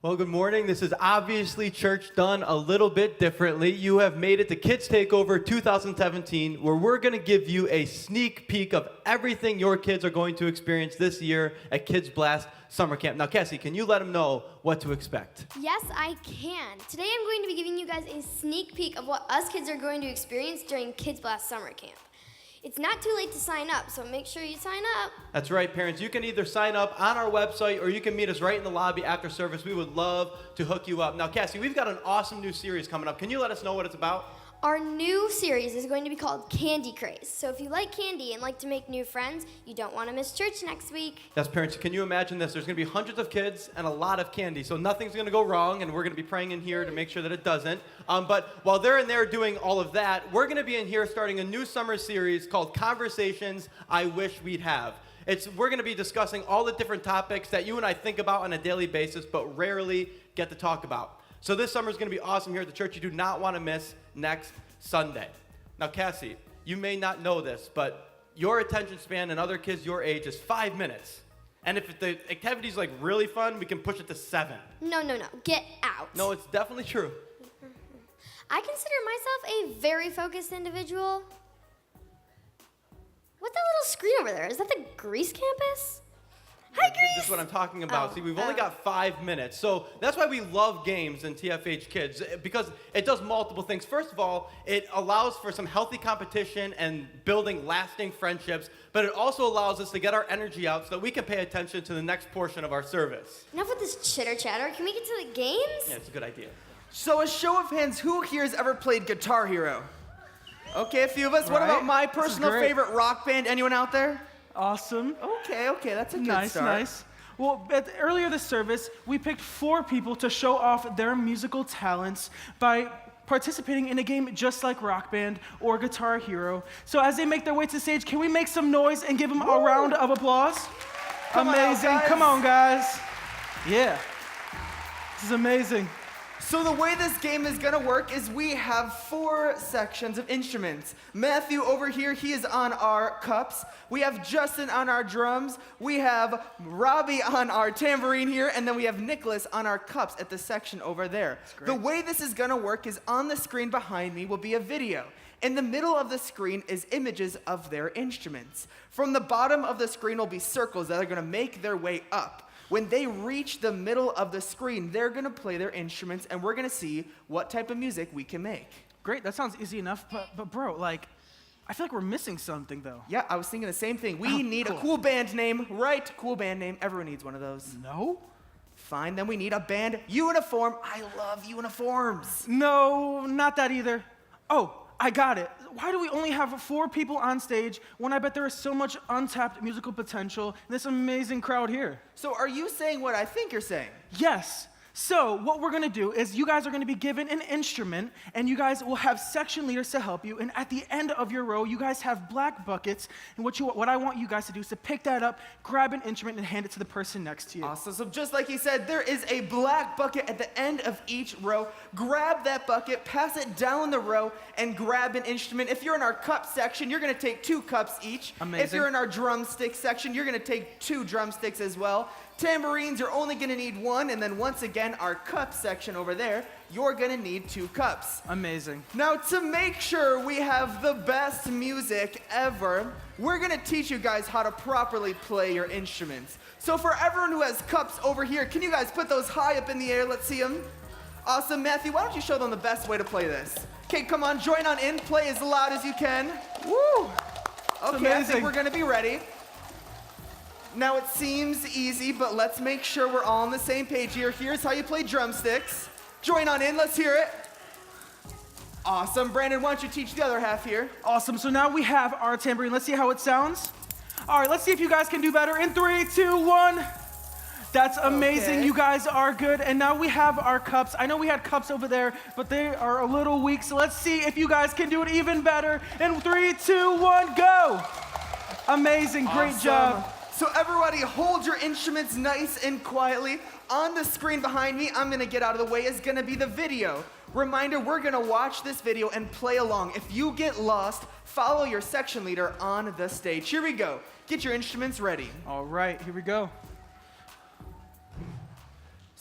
Well, good morning. This is obviously church done a little bit differently. You have made it to Kids Takeover 2017, where we're going to give you a sneak peek of everything your kids are going to experience this year at Kids Blast Summer Camp. Now, Cassie, can you let them know what to expect? Yes, I can. Today I'm going to be giving you guys a sneak peek of what us kids are going to experience during Kids Blast Summer Camp. It's not too late to sign up, so make sure you sign up. That's right, parents. You can either sign up on our website or you can meet us right in the lobby after service. We would love to hook you up. Now, Cassie, we've got an awesome new series coming up. Can you let us know what it's about? Our new series is going to be called Candy Craze. So if you like candy and like to make new friends, you don't want to miss church next week. Yes, parents, can you imagine this? There's going to be hundreds of kids and a lot of candy, so nothing's going to go wrong, and we're going to be praying in here to make sure that it doesn't. But while they're in there doing all of that, we're going to be in here starting a new summer series called Conversations I Wish We'd Have. We're going to be discussing all the different topics that you and I think about on a daily basis, but rarely get to talk about. So this summer is going to be awesome here at the church. You do not want to miss next Sunday. Now, Cassie, you may not know this, but your attention span and other kids your age is 5 minutes. And if the activity's like really fun, we can push it to 7. No. Get out. No, it's definitely true. I consider myself a very focused individual. What's that little screen over there? Is that the Greece campus? Hi, Greece! This is what I'm talking about. Oh, See, we've only got 5 minutes. So that's why we love games in TFH Kids, because it does multiple things. First of all, it allows for some healthy competition and building lasting friendships, but it also allows us to get our energy out so that we can pay attention to the next portion of our service. Enough with this chitter chatter. Can we get to the games? Yeah, it's a good idea. So a show of hands, who here has ever played Guitar Hero? Okay, a few of us. What Right. about my This is personal great. favorite rock band? Anyone out there? Awesome. Okay, that's a good Nice, start. nice. Well, earlier this service, we picked 4 people to show off their musical talents by participating in a game just like Rock Band or Guitar Hero. So as they make their way to the stage, can we make some noise and give them a round of applause? Come on out, Amazing. guys. Come on, guys. Yeah. This is amazing. So the way this game is gonna work is we have 4 sections of instruments. Matthew over here, he is on our cups. We have Justin on our drums. We have Robbie on our tambourine here, and then we have Nicholas on our cups at the section over there. The way this is gonna work is on the screen behind me will be a video. In the middle of the screen is images of their instruments. From the bottom of the screen will be circles that are gonna make their way up. When they reach the middle of the screen, they're gonna play their instruments, and we're gonna see what type of music we can make. Great, that sounds easy enough, but bro, like, I feel like we're missing something though. Yeah, I was thinking the same thing. We need a cool band name, right? Cool band name. Everyone needs one of those. No? Fine, then we need a band uniform. I love uniforms. No, not that either. Oh, I got it. Why do we only have 4 people on stage when I bet there is so much untapped musical potential in this amazing crowd here? So are you saying what I think you're saying? Yes. So what we're gonna do is you guys are gonna be given an instrument, and you guys will have section leaders to help you, and at the end of your row, you guys have black buckets, and what I want you guys to do is to pick that up, grab an instrument, and hand it to the person next to you. Awesome. So just like he said, there is a black bucket at the end of each row. Grab that bucket, pass it down the row, and grab an instrument. If you're in our cup section, you're gonna take 2 cups each. Amazing. If you're in our drumstick section, you're gonna take 2 drumsticks as well. Tambourines, you're only gonna need 1, and then once again, our cup section over there, you're gonna need 2 cups. Amazing. Now, to make sure we have the best music ever, we're gonna teach you guys how to properly play your instruments. So for everyone who has cups over here, can you guys put those high up in the air? Let's see them. Awesome, Matthew, why don't you show them the best way to play this? Okay, come on, join on in, play as loud as you can. Woo! Okay, I think amazing. we're gonna be ready. Now it seems easy, but let's make sure we're all on the same page here. Here's how you play drumsticks. Join on in, let's hear it. Awesome, Brandon, why don't you teach the other half here? Awesome, so now we have our tambourine. Let's see how it sounds. All right, let's see if you guys can do better. In 3, 2, 1. That's amazing, Okay. you guys are good. And now we have our cups. I know we had cups over there, but they are a little weak, so let's see if you guys can do it even better. In 3, 2, 1, go! Amazing, great Awesome. job. So everybody hold your instruments nice and quietly. On the screen behind me, I'm gonna get out of the way, is gonna be the video. Reminder, we're gonna watch this video and play along. If you get lost, follow your section leader on the stage. Here we go. Get your instruments ready. All right, here we go.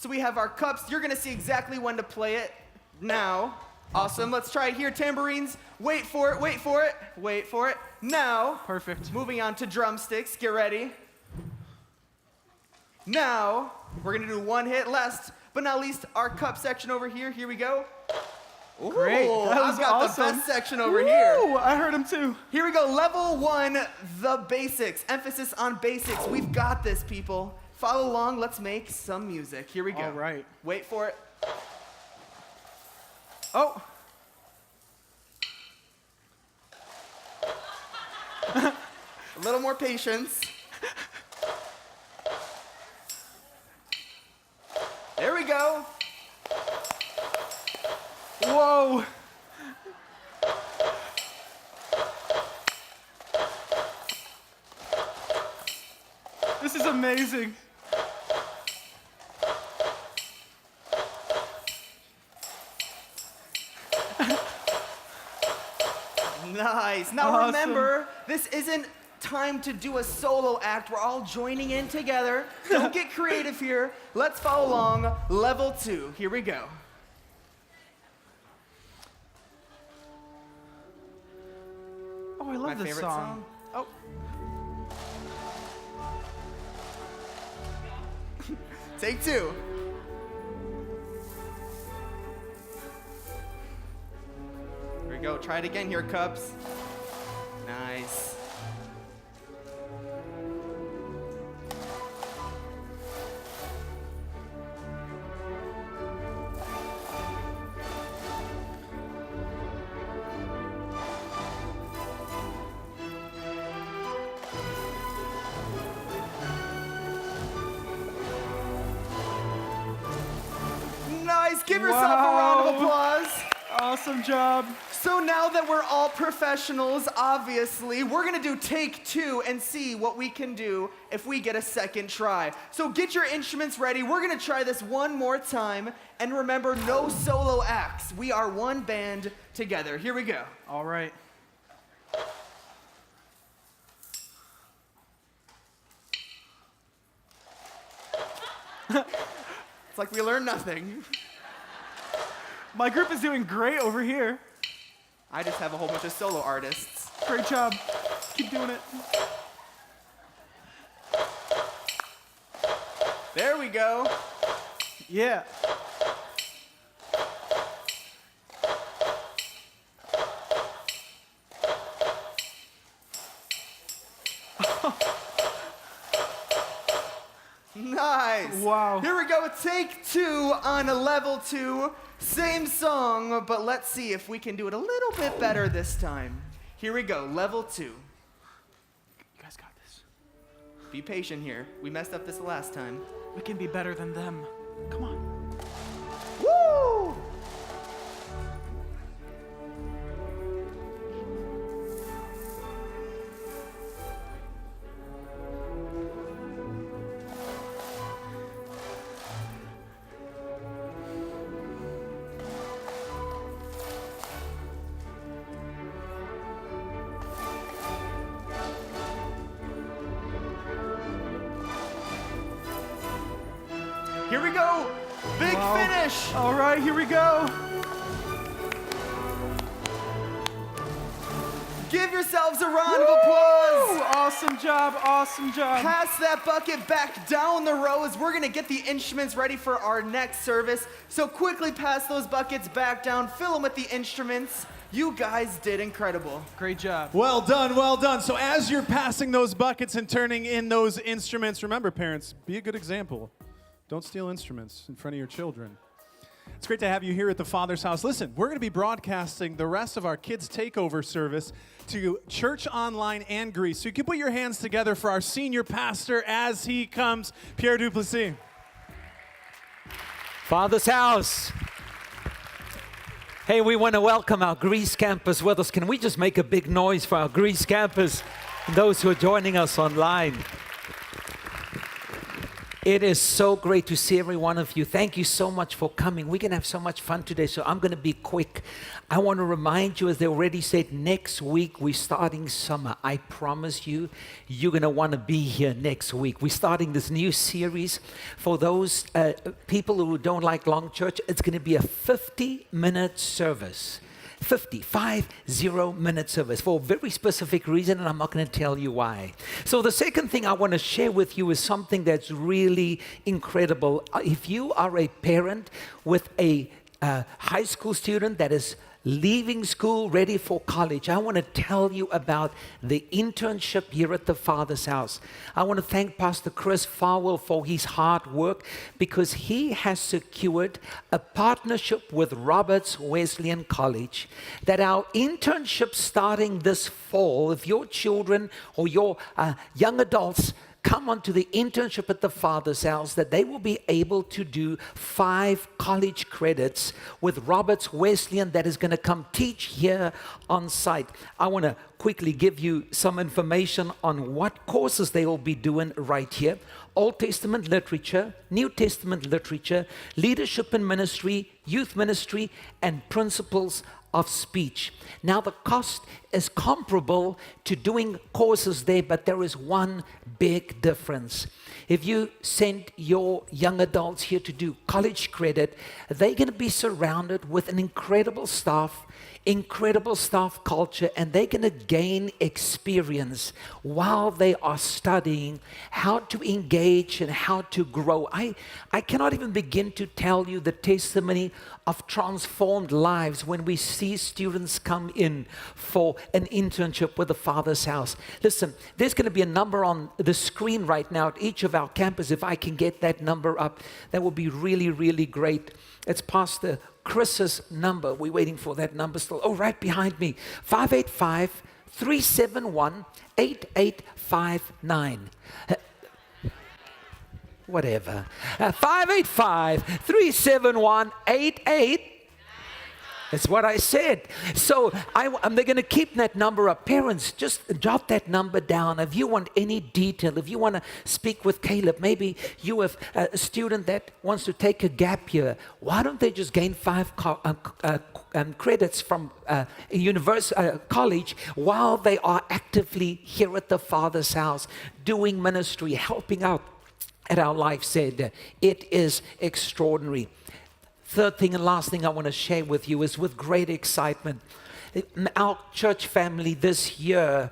So we have our cups. You're gonna see exactly when to play it now. Awesome. Let's try it here. Tambourines. Wait for it. Wait for it. Wait for it. Now. Perfect. Moving on to drumsticks. Get ready. Now we're gonna do one hit. Last but not least, our cup section over here. Here we go. Ooh, Great. That was I've got awesome. the best section over here. Woo! I heard him too. Here we go. Level 1, the basics. Emphasis on basics. We've got this, people. Follow along. Let's make some music. Here we go. All right. Wait for it. Oh. A little more patience. There we go. Whoa. This is amazing. Nice. Now Awesome. remember, this isn't time to do a solo act. We're all joining in together. Don't get creative here. Let's follow along. Level 2. Here we go. Oh, I love My this favorite song. Oh. Take 2. Here we go. Try it again here, Cups. Nice. Nice. Give yourself a round of Wow. applause. Awesome job. So now that we're all professionals, obviously, we're gonna do take 2 and see what we can do if we get a second try. So get your instruments ready. We're gonna try this one more time. And remember, no solo acts. We are one band together. Here we go. All right. It's like we learned nothing. My group is doing great over here. I just have a whole bunch of solo artists. Great job. Keep doing it. There we go. Yeah. Nice. Wow. Here we go. Take 2 on a level 2. Same song, but let's see if we can do it a little bit better this time. Here we go. Level 2. You guys got this. Be patient here. We messed up this last time. We can be better than them. Come on. Woo! Here we go. Big Wow. finish. All right, here we go. Give yourselves a round of applause. Woo! Awesome job. Awesome job. Pass that bucket back down the rows. We're gonna get the instruments ready for our next service. So quickly pass those buckets back down. Fill them with the instruments. You guys did incredible. Great job. Well done, well done. So as you're passing those buckets and turning in those instruments, remember, parents, be a good example. Don't steal instruments in front of your children. It's great to have you here at the Father's House. Listen, we're going to be broadcasting the rest of our Kids Takeover service to Church Online and Greece. So you can put your hands together for our senior pastor as he comes, Pierre Duplessis. Father's House. Hey, we want to welcome our Greece campus with us. Can we just make a big noise for our Greece campus and those who are joining us online? It is so great to see every one of you. Thank you so much for coming. We're going to have so much fun today, so I'm going to be quick. I want to remind you, as they already said, next week we're starting summer. I promise you, you're going to want to be here next week. We're starting this new series. For those people who don't like long church, it's going to be a 50-minute service. 50-minute service for a very specific reason, and I'm not going to tell you why. So the second thing I want to share with you is something that's really incredible. If you are a parent with a high school student that is leaving school, ready for college, I want to tell you about the internship here at the Father's House. I want to thank Pastor Chris Farwell for his hard work, because he has secured a partnership with Roberts Wesleyan College, that our internship starting this fall, if your children or your young adults come onto the internship at the Father's House, that they will be able to do 5 college credits with Roberts Wesleyan that is going to come teach here on site. I want to quickly give you some information on what courses they will be doing right here. Old Testament literature, New Testament literature, leadership in ministry, youth ministry, and principles of speech. Now, the cost is comparable to doing courses there, but there is one big difference. If you send your young adults here to do college credit, they're going to be surrounded with an incredible staff culture, and they're going to gain experience while they are studying how to engage and how to grow. I cannot even begin to tell you the testimony of transformed lives when we see students come in for an internship with the Father's House. Listen, there's going to be a number on the screen right now at each of our campuses. If I can get that number up, that would be really, really great. It's Pastor Chris's number. We're waiting for that number still. Oh, right behind me. 585-371-8859. Whatever. 585-371-8859. That's what I said. So they're going to keep that number up. Parents, just jot that number down. If you want any detail, if you want to speak with Caleb, maybe you have a student that wants to take a gap year. Why don't they just gain 5 credits from college while they are actively here at the Father's House, doing ministry, helping out at our Life Said. It is extraordinary. Third thing and last thing I want to share with you is, with great excitement, our church family this year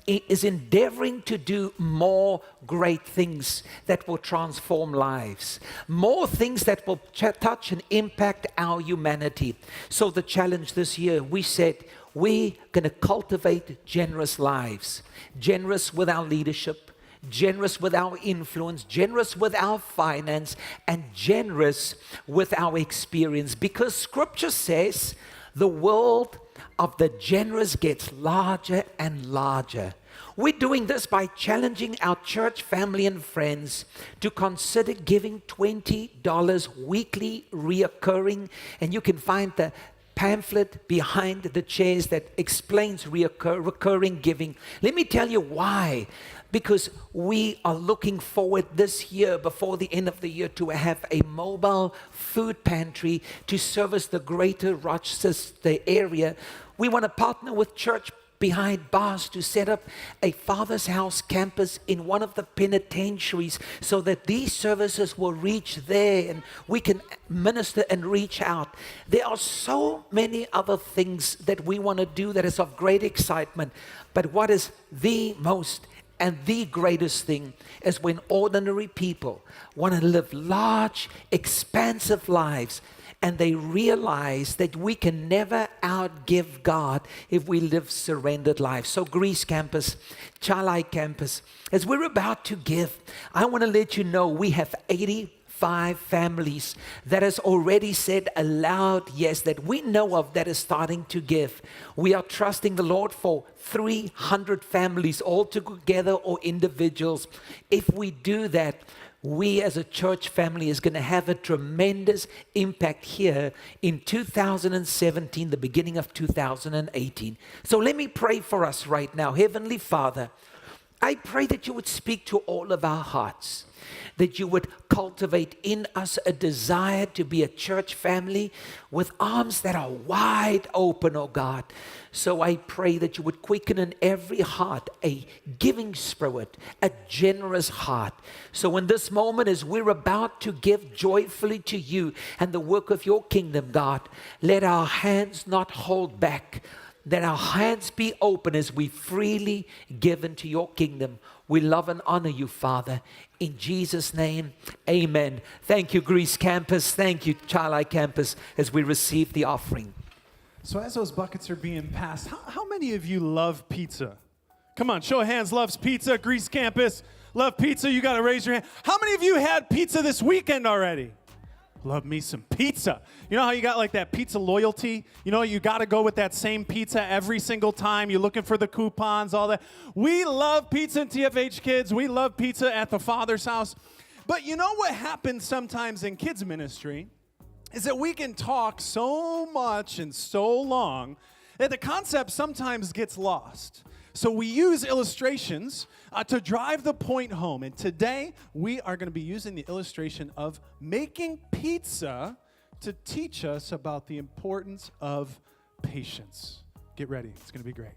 is endeavoring to do more great things that will transform lives, more things that will touch and impact our humanity. So the challenge this year, we said, we're going to cultivate generous lives, generous with our leadership, generous with our influence, generous with our finance, and generous with our experience. Because Scripture says the world of the generous gets larger and larger. We're doing this by challenging our church family and friends to consider giving $20 weekly reoccurring, and you can find the pamphlet behind the chairs that explains recurring giving. Let me tell you why. Because we are looking forward this year, before the end of the year, to have a mobile food pantry to service the greater Rochester area. We want to partner with Church Behind Bars to set up a Father's House campus in one of the penitentiaries, so that these services will reach there and we can minister and reach out. There are so many other things that we want to do that is of great excitement. But what is the most and the greatest thing is when ordinary people want to live large, expansive lives, and they realize that we can never outgive God if we live surrendered lives. So Greece Campus, Chalai Campus, as we're about to give, I want to let you know we have 85 families that has already said aloud yes, that we know of, that is starting to give. We are trusting the Lord for 300 families all together or individuals. If we do that, we as a church family is going to have a tremendous impact here in 2017, the beginning of 2018. So let me pray for us right now. Heavenly Father, I pray that you would speak to all of our hearts, that you would cultivate in us a desire to be a church family with arms that are wide open, oh God. So I pray that you would quicken in every heart a giving spirit, a generous heart. So in this moment, as we're about to give joyfully to you and the work of your kingdom, God, let our hands not hold back. That our hands be open as we freely give into your kingdom. We love and honor you, Father. In Jesus' name, amen. Thank you, Greece Campus. Thank you, Childlike Campus, as we receive the offering. So as those buckets are being passed, how many of you love pizza? Come on, show of hands, loves pizza. Greece Campus, love pizza. You got to raise your hand. How many of you had pizza this weekend already? Love me some pizza. You know how you got like that pizza loyalty? You know, you got to go with that same pizza every single time. You're looking for the coupons, all that. We love pizza in TFH Kids. We love pizza at the Father's house. But you know what happens sometimes in kids ministry is that we can talk so much and so long that the concept sometimes gets lost. So we use illustrations to drive the point home. And today, we are going to be using the illustration of making pizza to teach us about the importance of patience. Get ready. It's going to be great.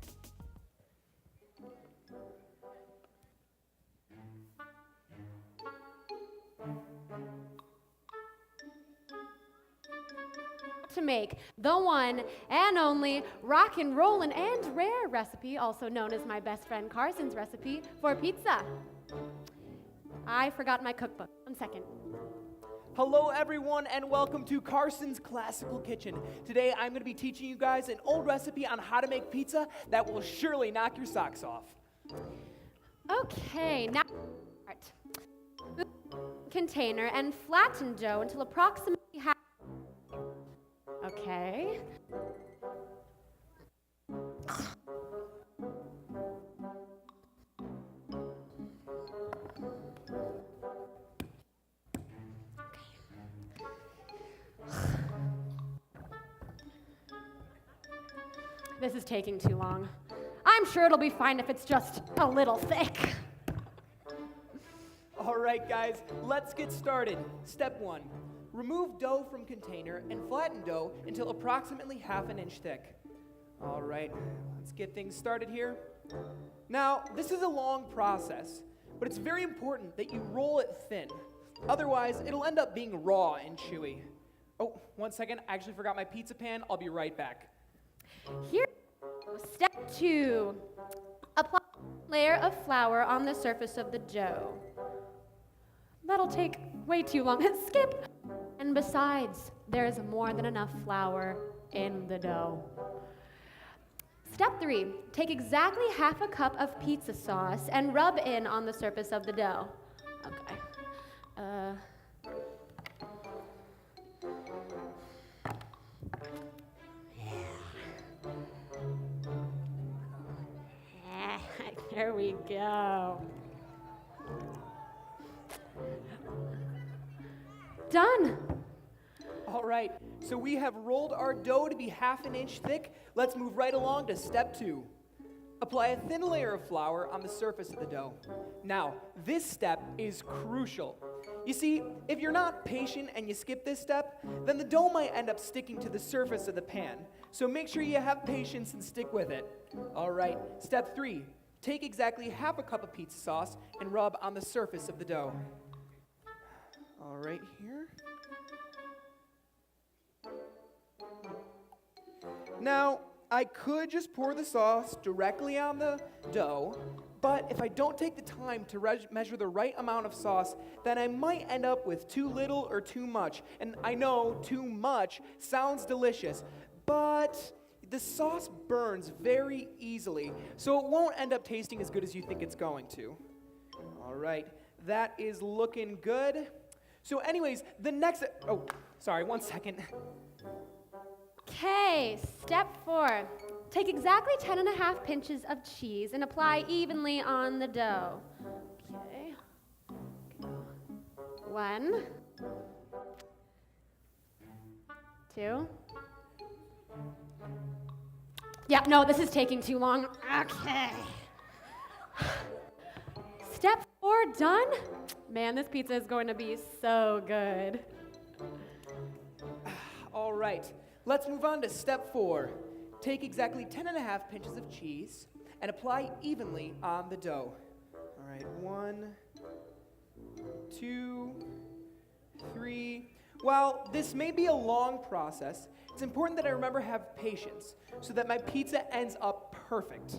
To make the one and only rock and rollin' and rare recipe, also known as my best friend Carson's recipe for pizza. I forgot my cookbook. 1 second. Hello everyone and welcome to Carson's Classical Kitchen. Today I'm going to be teaching you guys an old recipe on how to make pizza that will surely knock your socks off. Okay, now start. Container and flatten dough until approximately half. Okay. This is taking too long. I'm sure it'll be fine if it's just a little thick. All right guys, let's get started. Step 1. Remove dough from container and flatten dough until approximately ½ inch thick. All right, let's get things started here. Now, this is a long process, but it's very important that you roll it thin. Otherwise, it'll end up being raw and chewy. Oh, 1 second, I actually forgot my pizza pan. I'll be right back. Here, step 2. Apply a layer of flour on the surface of the dough. That'll take way too long. Skip. And besides, there's more than enough flour in the dough. Step 3, take exactly ½ a cup of pizza sauce and rub in on the surface of the dough. Okay. There we go. Done. All right, so we have rolled our dough to be ½ inch thick. Let's move right along to step 2. Apply a thin layer of flour on the surface of the dough. Now, this step is crucial. You see, if you're not patient and you skip this step, then the dough might end up sticking to the surface of the pan. So make sure you have patience and stick with it. All right, step 3. Take exactly ½ a cup of pizza sauce and rub on the surface of the dough. All right, here. Now, I could just pour the sauce directly on the dough, but if I don't take the time to measure the right amount of sauce, then I might end up with too little or too much. And I know too much sounds delicious, but the sauce burns very easily, so it won't end up tasting as good as you think it's going to. All right, that is looking good. So anyways, the next, oh, sorry, 1 second. Okay, step 4. Take exactly 10½ pinches of cheese and apply evenly on the dough. Okay. 1, 2. Yeah, no, this is taking too long. Okay. step 4 done? Man, this pizza is going to be so good. All right, let's move on to step 4. Take exactly 10.5 pinches of cheese and apply evenly on the dough. All right, 1, 2, 3. While this may be a long process, it's important that I remember to have patience so that my pizza ends up perfect.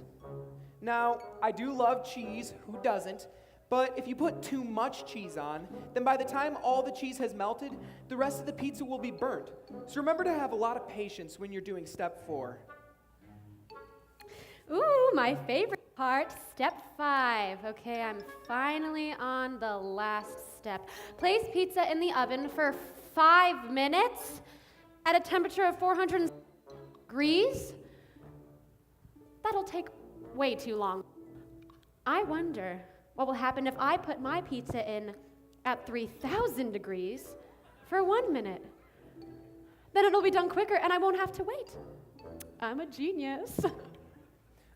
Now, I do love cheese, who doesn't? But if you put too much cheese on, then by the time all the cheese has melted, the rest of the pizza will be burnt. So remember to have a lot of patience when you're doing step 4. Ooh, my favorite part, step 5. Okay, I'm finally on the last step. Place pizza in the oven for 5 minutes at a temperature of 400 degrees. That'll take way too long. I wonder what will happen if I put my pizza in at 3,000 degrees for 1 minute. Then it'll be done quicker and I won't have to wait. I'm a genius.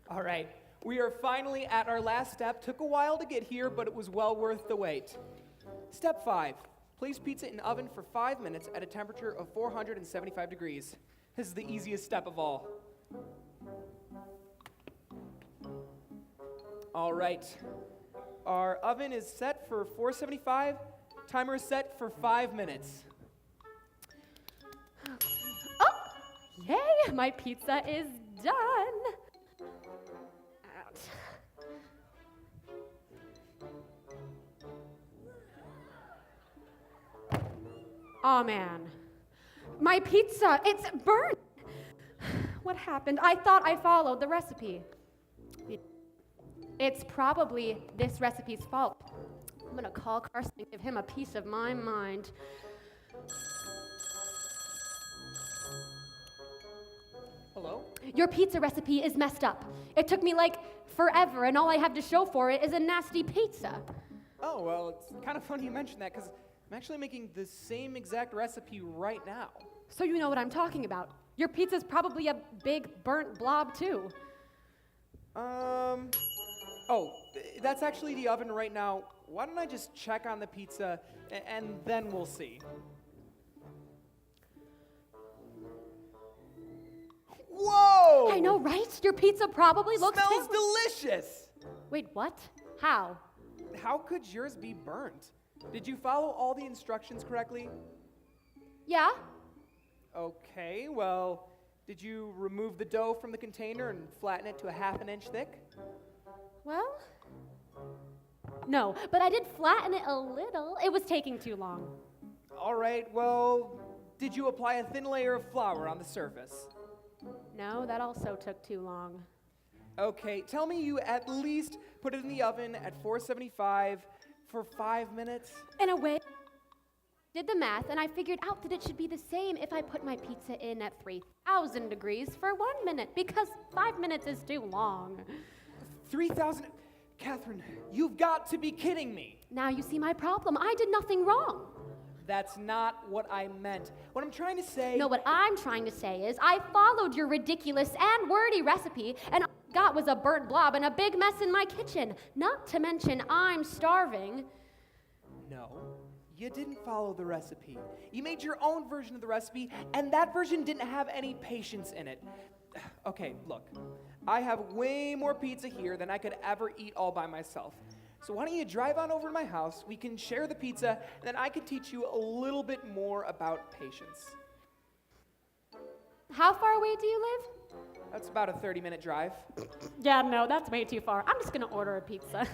All right, we are finally at our last step. Took a while to get here, but it was well worth the wait. Step 5, place pizza in the oven for 5 minutes at a temperature of 475 degrees. This is the easiest step of all. All right, our oven is set for 475. Timer is set for 5 minutes. Oh, yay, my pizza is done. Out. Oh man, my pizza, it's burnt. What happened? I thought I followed the recipe. It's probably this recipe's fault. I'm gonna call Carson and give him a piece of my mind. Hello? Your pizza recipe is messed up. It took me like forever, and all I have to show for it is a nasty pizza. Oh, well, it's kind of funny you mention that because I'm actually making the same exact recipe right now. So you know what I'm talking about. Your pizza's probably a big burnt blob too. That's actually the oven right now. Why don't I just check on the pizza and then we'll see. Whoa! I know, right? Your pizza probably looks Smells delicious! Wait, what? How? How could yours be burnt? Did you follow all the instructions correctly? Yeah? Okay, well, did you remove the dough from the container and flatten it to a 1/2 inch thick? Well, no, but I did flatten it a little. It was taking too long. All right, well, did you apply a thin layer of flour on the surface? No, that also took too long. Okay, tell me you at least put it in the oven at 475 for 5 minutes. In a way, did the math, and I figured out that it should be the same if I put my pizza in at 3,000 degrees for 1 minute, because 5 minutes is too long. 3,000? Catherine, you've got to be kidding me. Now you see my problem. I did nothing wrong. That's not what I meant. What I'm trying to say... No, what I'm trying to say is I followed your ridiculous and wordy recipe, and all I got was a burnt blob and a big mess in my kitchen. Not to mention I'm starving. No, you didn't follow the recipe. You made your own version of the recipe, and that version didn't have any patience in it. Okay, look, I have way more pizza here than I could ever eat all by myself. So why don't you drive on over to my house, we can share the pizza, and then I can teach you a little bit more about patience. How far away do you live? That's about a 30-minute drive. Yeah, no, that's way too far. I'm just gonna order a pizza.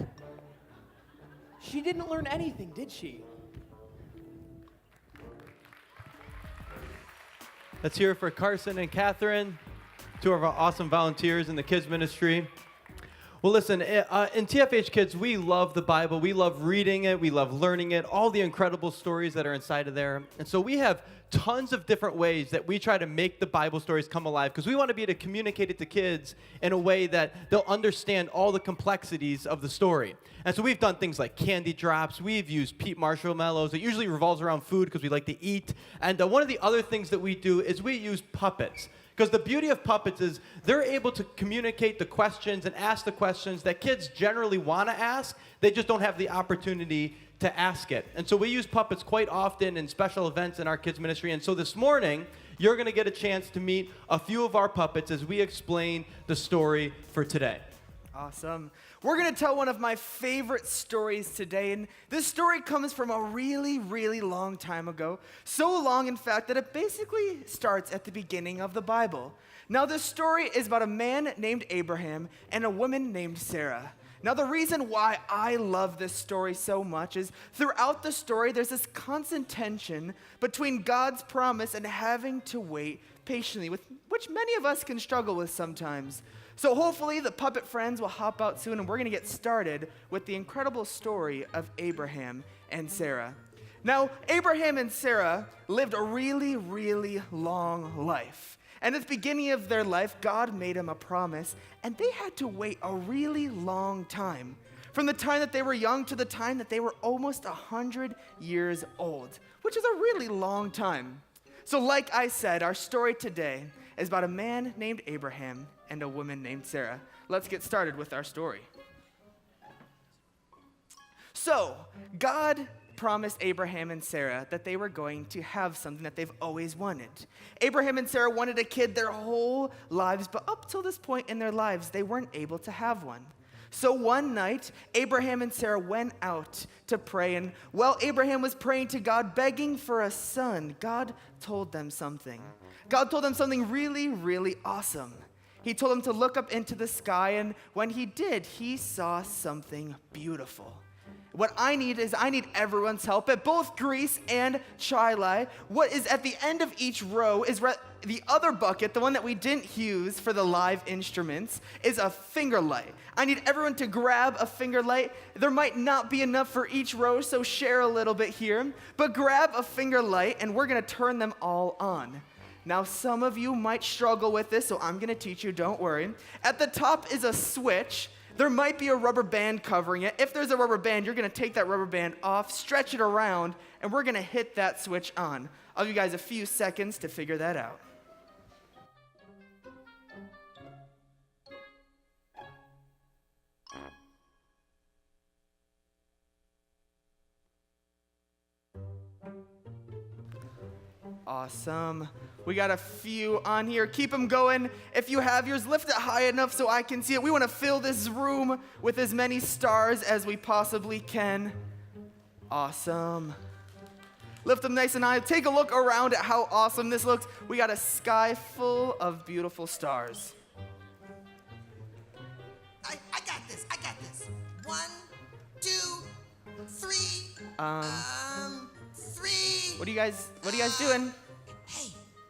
She didn't learn anything, did she? Let's hear it for Carson and Catherine, two of our awesome volunteers in the kids ministry. Well, listen, in TFH Kids, we love the Bible. We love reading it. We love learning it, all the incredible stories that are inside of there. And so we have tons of different ways that we try to make the Bible stories come alive because we want to be able to communicate it to kids in a way that they'll understand all the complexities of the story. And so we've done things like candy drops. We've used Pete marshmallows. It usually revolves around food because we like to eat. And one of the other things that we do is we use puppets. Because the beauty of puppets is they're able to communicate the questions and ask the questions that kids generally want to ask. They just don't have the opportunity to ask it. And so we use puppets quite often in special events in our kids ministry. And so this morning, you're going to get a chance to meet a few of our puppets as we explain the story for today. Awesome. We're going to tell one of my favorite stories today, and this story comes from a really, really long time ago. So long, in fact, that it basically starts at the beginning of the Bible. Now, this story is about a man named Abraham and a woman named Sarah. Now, the reason why I love this story so much is throughout the story, there's this constant tension between God's promise and having to wait patiently, which many of us can struggle with sometimes. So hopefully the puppet friends will hop out soon, and we're going to get started with the incredible story of Abraham and Sarah. Now, Abraham and Sarah lived a really, really long life. And at the beginning of their life, God made them a promise, and they had to wait a really long time. From the time that they were young to the time that they were almost 100 years old, which is a really long time. So like I said, our story today is about a man named Abraham and a woman named Sarah. Let's get started with our story. So, God promised Abraham and Sarah that they were going to have something that they've always wanted. Abraham and Sarah wanted a kid their whole lives, but up till this point in their lives, they weren't able to have one. So one night, Abraham and Sarah went out to pray, and while Abraham was praying to God, begging for a son, God told them something. God told them something really, really awesome. He told him to look up into the sky, and when he did, he saw something beautiful. What I need everyone's help at both Greece and Chile. What is at the end of each row is the other bucket, the one that we didn't use for the live instruments, is a finger light. I need everyone to grab a finger light. There might not be enough for each row, so share a little bit here. But grab a finger light, and we're going to turn them all on. Now, some of you might struggle with this, so I'm going to teach you, don't worry. At the top is a switch. There might be a rubber band covering it. If there's a rubber band, you're going to take that rubber band off, stretch it around, and we're going to hit that switch on. I'll give you guys a few seconds to figure that out. Awesome. We got a few on here. Keep them going. If you have yours, lift it high enough so I can see it. We want to fill this room with as many stars as we possibly can. Awesome. Lift them nice and high. Take a look around at how awesome this looks. We got a sky full of beautiful stars. I got this. 1, 2, 3. 3. What are you guys doing? Hey,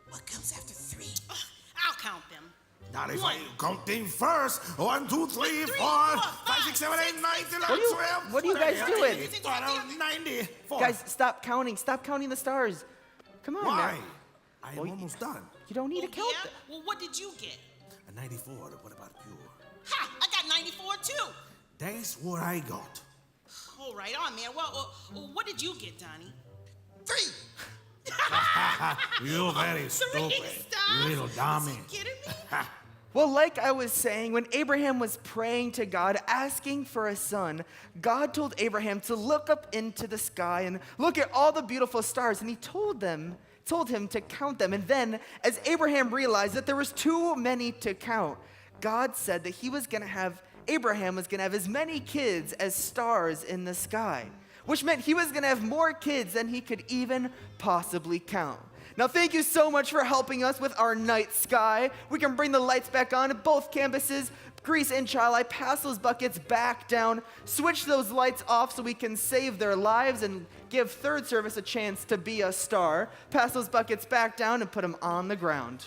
what comes after 3? I'll count them. Not if I count them first. 1, 2, 3, 4, 5, 6, 7, 8, 9, 10, 11, 12. What are you guys doing? 94. Guys, stop counting. Stop counting the stars. Come on Why? now. I'm almost done. You don't need to count Yeah? them. Well, what did you get? A 94. What about you? Ha! I got 94 too. That's what I got. All right, on man. Well, what did you get, Donnie? 3. You're very 3 stupid. stars. You little dummy. Are you kidding me? Well, like I was saying, when Abraham was praying to God, asking for a son, God told Abraham to look up into the sky and look at all the beautiful stars, and he told him to count them. And then, as Abraham realized that there was too many to count, God said that Abraham was going to have as many kids as stars in the sky, which meant he was going to have more kids than he could even possibly count. Now, thank you so much for helping us with our night sky. We can bring the lights back on at both campuses, Greece and Chile. Pass those buckets back down, switch those lights off so we can save their lives and give third service a chance to be a star. Pass those buckets back down and put them on the ground.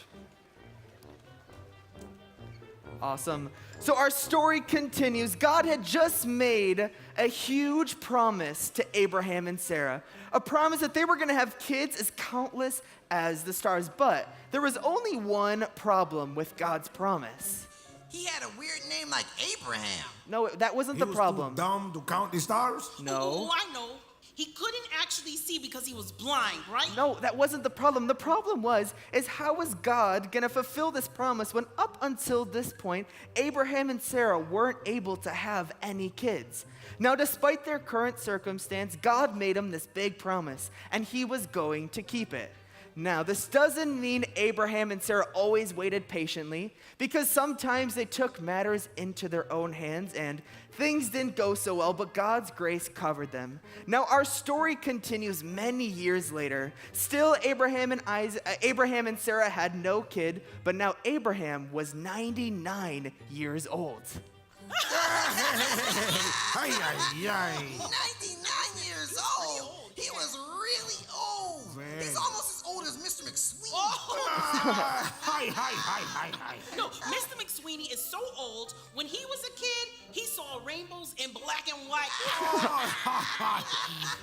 Awesome. So our story continues. God had just made a huge promise to Abraham and Sarah, a promise that they were going to have kids as countless as the stars. But there was only one problem with God's promise. He had a weird name like Abraham. No, that wasn't the problem. Too dumb to count the stars? No. Oh, I know. He couldn't actually see because he was blind, right? No, that wasn't the problem. The problem is how was God gonna fulfill this promise when up until this point, Abraham and Sarah weren't able to have any kids? Now, despite their current circumstance, God made them this big promise, and he was going to keep it. Now, this doesn't mean Abraham and Sarah always waited patiently, because sometimes they took matters into their own hands and things didn't go so well, but God's grace covered them. Now, our story continues many years later. Still, Abraham and Sarah had no kid, but now Abraham was 99 years old. Ay, ay, ay. 99 years old. He was really old. Man. He's almost as old as Mr. McSweeney. Hi, hi, hi, hi, hi. No, Mr. McSweeney is so old. When he was a kid, he saw rainbows in black and white.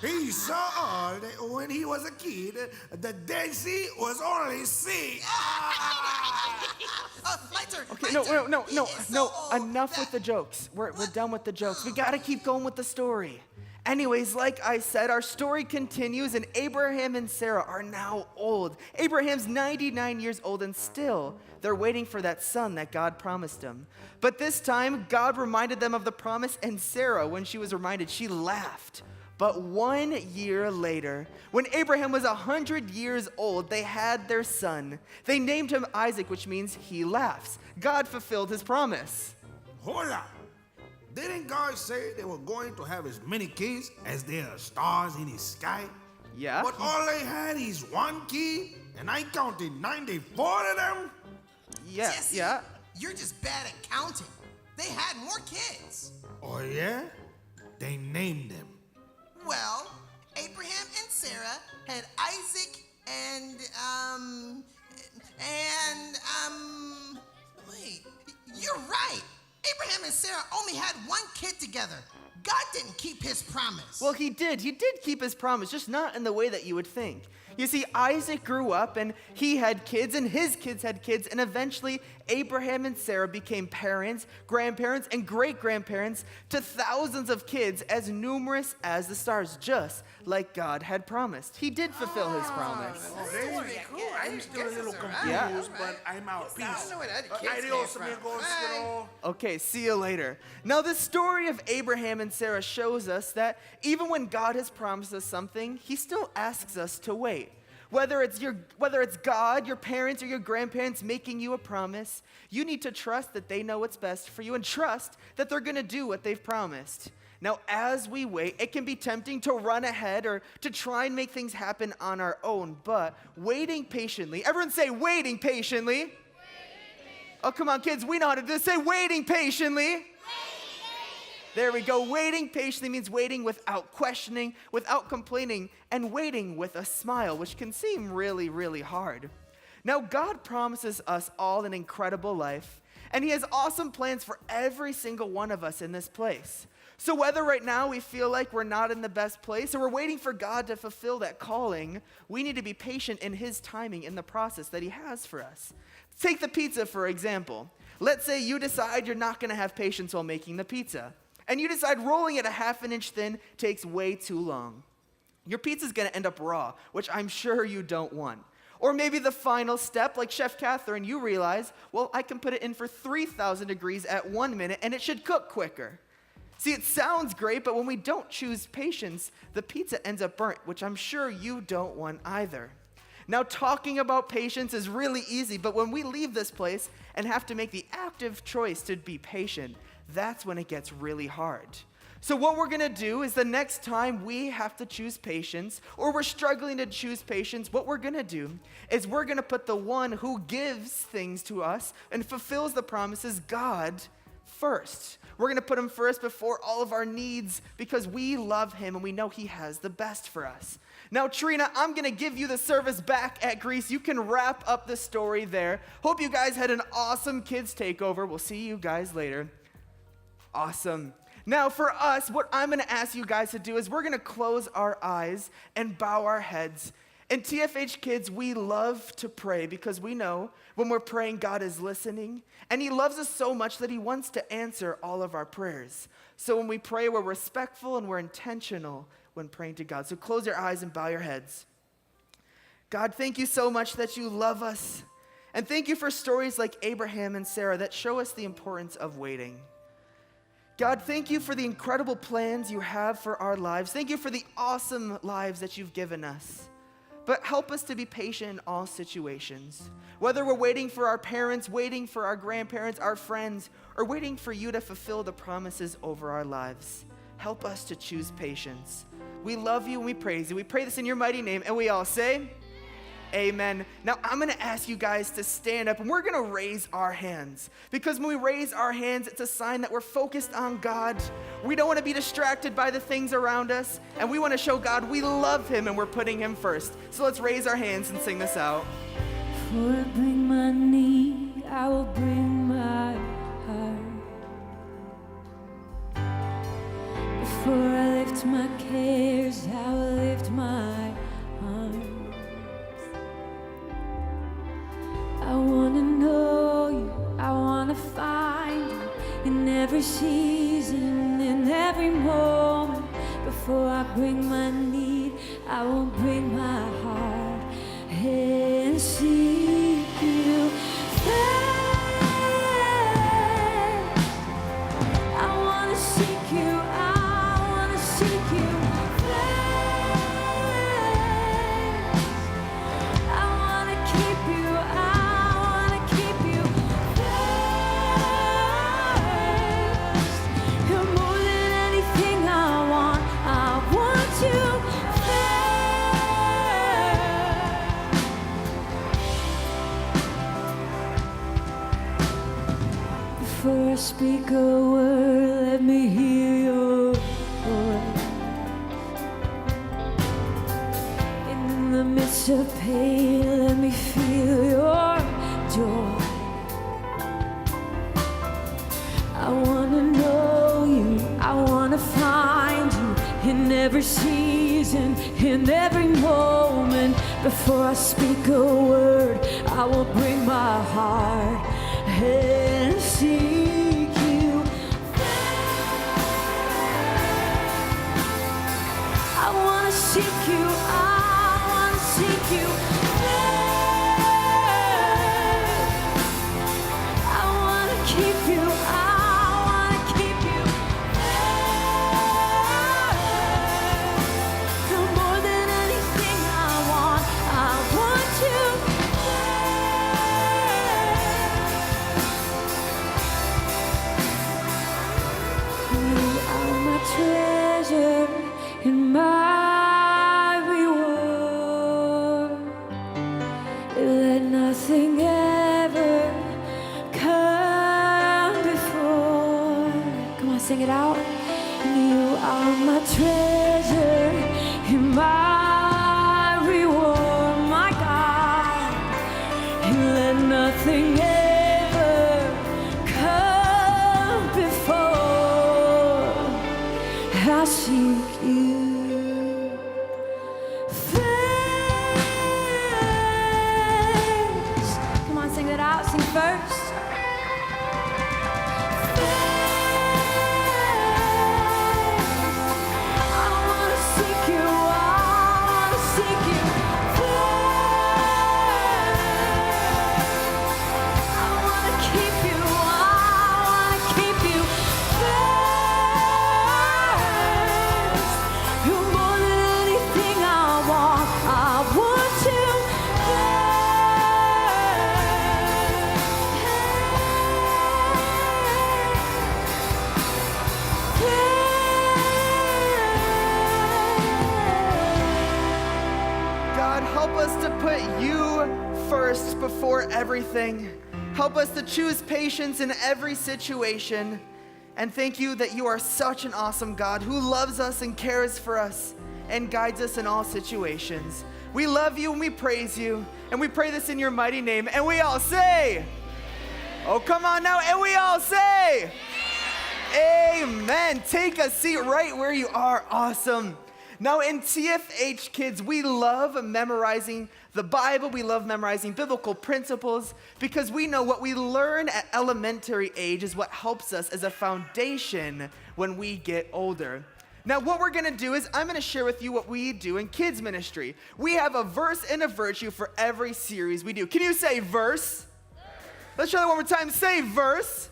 He saw that when he was a kid, the Dead Sea was only sea. Lighter. Okay, lighter. no, He is so old enough that- with the jokes. We're done with the jokes. We gotta keep going with the story. Anyways, like I said, our story continues, and Abraham and Sarah are now old. Abraham's 99 years old, and still they're waiting for that son that God promised him. But this time, God reminded them of the promise, and Sarah, when she was reminded, she laughed. But 1 year later, when Abraham was 100 years old, they had their son. They named him Isaac, which means he laughs. God fulfilled his promise. Hold up. Didn't God say they were going to have as many kids as there are stars in the sky? Yeah? But all they had is one kid, and I counted 94 of them? Yeah, Jesse, yeah. You're just bad at counting. They had more kids. Oh, yeah? They named them. Well, Abraham and Sarah had Isaac and, wait, you're right. Abraham and Sarah only had one kid together. God didn't keep his promise. Well, he did. He did keep his promise, just not in the way that you would think. You see, Isaac grew up and he had kids, and his kids had kids, and eventually Abraham and Sarah became parents, grandparents, and great grandparents to thousands of kids as numerous as the stars, just like God had promised. He did fulfill his promise. I'm still a little confused, Yeah. but I'm out. Peace. I don't know where that kid came Adios, from. amigos. Bye. Okay, see you later. Now, the story of Abraham and Sarah shows us that even when God has promised us something, he still asks us to wait. Whether it's God, your parents, or your grandparents making you a promise, you need to trust that they know what's best for you and trust that they're going to do what they've promised. Now, as we wait, it can be tempting to run ahead or to try and make things happen on our own, but waiting patiently. Everyone say waiting patiently. Oh, come on, kids, we know how to do this. Say waiting patiently. There we go. Waiting patiently means waiting without questioning, without complaining, and waiting with a smile, which can seem really, really hard. Now, God promises us all an incredible life, and he has awesome plans for every single one of us in this place. So whether right now we feel like we're not in the best place or we're waiting for God to fulfill that calling, we need to be patient in his timing in the process that he has for us. Take the pizza, for example. Let's say you decide you're not going to have patience while making the pizza, and you decide rolling it a half an inch thin takes way too long. Your pizza's going to end up raw, which I'm sure you don't want. Or maybe the final step, like Chef Catherine, you realize, well, I can put it in for 3,000 degrees at 1 minute and it should cook quicker. See, it sounds great, but when we don't choose patience, the pizza ends up burnt, which I'm sure you don't want either. Now, talking about patience is really easy, but when we leave this place and have to make the active choice to be patient, that's when it gets really hard. So what we're gonna do is the next time we have to choose patience, or we're struggling to choose patience, what we're gonna do is we're gonna put the one who gives things to us and fulfills the promises, God, first. We're gonna put him first before all of our needs because we love him and we know he has the best for us. Now, Trina, I'm gonna give you the service back at Greece. You can wrap up the story there. Hope you guys had an awesome kids takeover. We'll see you guys later. Awesome. Now, for us, what I'm going to ask you guys to do is we're going to close our eyes and bow our heads. In TFH Kids, we love to pray because we know when we're praying, God is listening. And he loves us so much that he wants to answer all of our prayers. So when we pray, we're respectful and we're intentional when praying to God. So close your eyes and bow your heads. God, thank you so much that you love us. And thank you for stories like Abraham and Sarah that show us the importance of waiting. God, thank you for the incredible plans you have for our lives. Thank you for the awesome lives that you've given us. But help us to be patient in all situations. Whether we're waiting for our parents, waiting for our grandparents, our friends, or waiting for you to fulfill the promises over our lives. Help us to choose patience. We love you and we praise you. We pray this in your mighty name, and we all say, amen. Now, I'm going to ask you guys to stand up, and we're going to raise our hands. Because when we raise our hands, it's a sign that we're focused on God. We don't want to be distracted by the things around us, and we want to show God we love him and we're putting him first. So let's raise our hands and sing this out. Before I bring my knee, I will bring my heart. Before I lift my cares, I will lift my arms. I want to know you, I want to find you in every season, in every moment. Before I bring my need, I will bring my heart and seek you first. I want to seek you, I want to seek you first. I want to keep you, I want to keep you first. You're more than anything I want you first. Before I speak a word, let me hear your voice. In the midst of pain, let me feel your joy. I want to know you, I want to find you in every season, in every moment. Before I speak a word, I will bring my heart and seek you first. I want to seek you, I want to seek you first. I want to keep you, I want to keep you first. You're more than anything I want you first. You are my treasure and my reward. Let nothing ever come before. Come on, sing it out. You are my treasure and my reward, my God. And let nothing ever come before. I seek you first. Come on, sing that out. Sing first. I want to seek you. I want to seek you first. I want to keep you. I want to keep you first. You're more than anything I want you God, help us to put you first before everything. Help us to choose patience in every situation. And thank you that you are such an awesome God who loves us and cares for us and guides us in all situations. We love you and we praise you. And we pray this in your mighty name. And we all say, oh, come on now. And we all say, amen. Take a seat right where you are. Awesome. Now, in TFH Kids, we love memorizing the Bible. We love memorizing biblical principles because we know what we learn at elementary age is what helps us as a foundation when we get older. Now, what we're going to do is I'm going to share with you what we do in kids ministry. We have a verse and a virtue for every series we do. Can you say verse? Let's try that one more time. Say verse.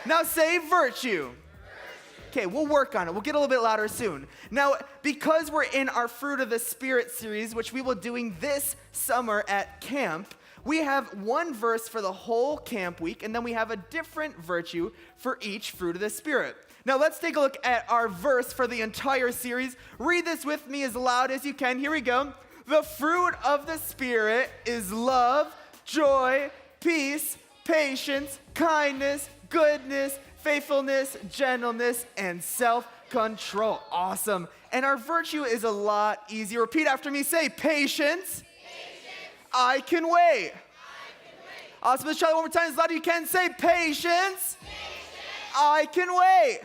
Now say virtue. Okay, we'll work on it. We'll get a little bit louder soon. Now, because we're in our Fruit of the Spirit series, which we will be doing this summer at camp, we have one verse for the whole camp week, and then we have a different virtue for each Fruit of the Spirit. Now, let's take a look at our verse for the entire series. Read this with me as loud as you can. Here we go. The fruit of the Spirit is love, joy, peace, patience, kindness, goodness, faithfulness, gentleness, and self-control. Awesome. And our virtue is a lot easier. Repeat after me. Say patience. I can wait. Awesome. Let's try that one more time as loud as you can. Say patience. I can wait.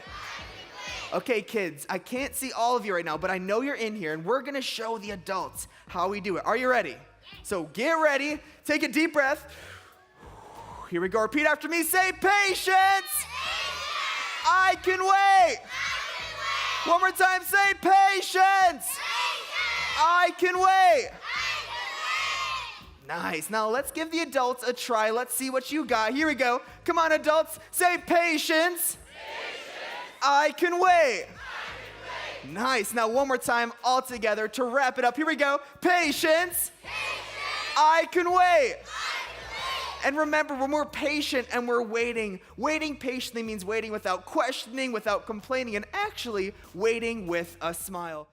Okay, kids, I can't see all of you right now, but I know you're in here, and we're going to show the adults how we do it. Are you ready? So get ready. Take a deep breath. Here we go. Repeat after me. Say patience. I can wait. One more time. Say patience. I can wait. Nice. Now let's give the adults a try. Let's see what you got. Here we go. Come on, adults. Say patience. I can wait. Nice. Now one more time all together to wrap it up. Here we go. Patience. I can wait. And remember, when we're patient and we're waiting patiently means waiting without questioning, without complaining, and actually waiting with a smile.